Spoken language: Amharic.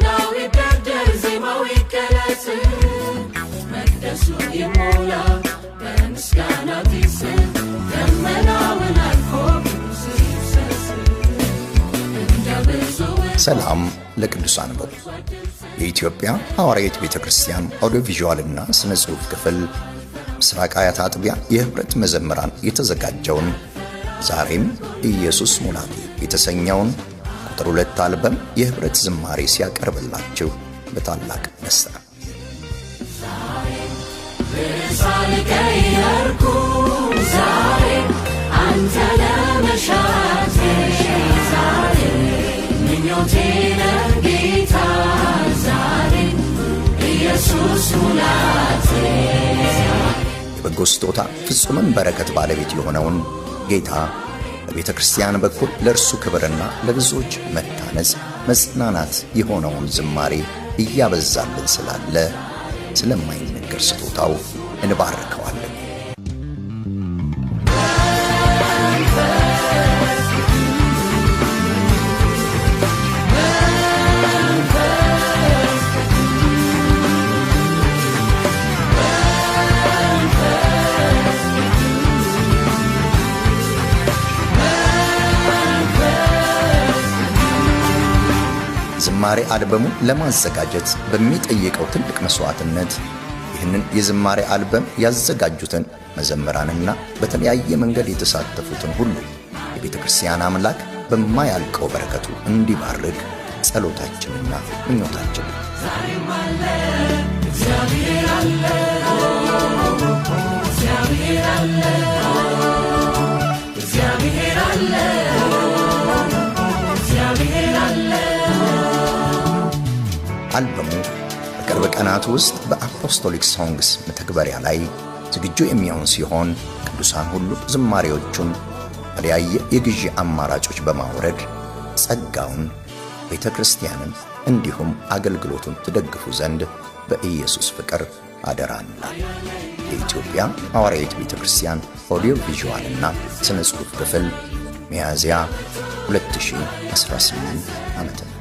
ምስጋናው ይደርደር ዜማው ይገለጽ መቅደሱ ይሞላ በምስጋና ጢስ ደመናውን አልፎ ሰላም ለቅዱሳን በሉ። የኢትዮጵያ ሐዋርያዊት ቤተክርስቲያን ኦዲዮቪዥዋልና ስነ ጽሑፍ ክፍል ምስራቅ አያት አጥቢያ የህብረት መዘምራን የተዘጋጀውን ዛሬም ኢየሱስ ሙላቱ የተሰኘውን ቁጥር 2 አልበም የህብረት ዝማሬ ሲያቀርብላችሁ በታላቅ ደስታ ዛሬ አንተ ለመሻቴ ዛሬ ምኞቴነ ጌታ ዛሬ ኢየሱስ ሙላቴ የበጎ ስጦታ ፍጹምን በረከት ባለቤት የሆነውን ጌታ በቤተ ክርስቲያን በኩል ለእርሱ ክብርና ለብዙዎች መታነጽ መጽናናት የሆነውን ዝማሬ እያበዛልን ስላለ ስለማይነገር ስጦታው እንባርከዋለን። ዝማሬ አልበሙን ለማዘጋጀት በሚጠይቀው ትልቅ መስዋዕትነት ይህንን የዝማሬ አልበም ያዘጋጁትን መዘምራንና በተለያየ መንገድ የተሳተፉትን ሁሉ የቤተ ክርስቲያን አምላክ በማያልቀው በረከቱ እንዲባርክ ጸሎታችንና ምኞታችን። ዛሬም አለ እግዚአብሔር አለ እግዚአብሔር አለ እግዚአብሔር አለ እግዚአብሔር አለ። አልበሙ በቅርብ ቀናት ውስጥ በአፖስቶሊክ ሶንግስ መተግበሪያ ላይ ዝግጁ የሚሆን ሲሆን ቅዱሳን ሁሉ ዝማሬዎቹን በተለያየ የግዢ አማራጮች በማውረድ ጸጋውን ቤተ ክርስቲያንን እንዲሁም አገልግሎቱን ትደግፉ ዘንድ በኢየሱስ ፍቅር አደራ እንላለን። የኢትዮጵያ ሐዋርያዊት ቤተ ክርስቲያን ኦዲዮ ቪዥዋልና ስነ ጽሑፍ ክፍል ሚያዝያ 2018 ዓ.ም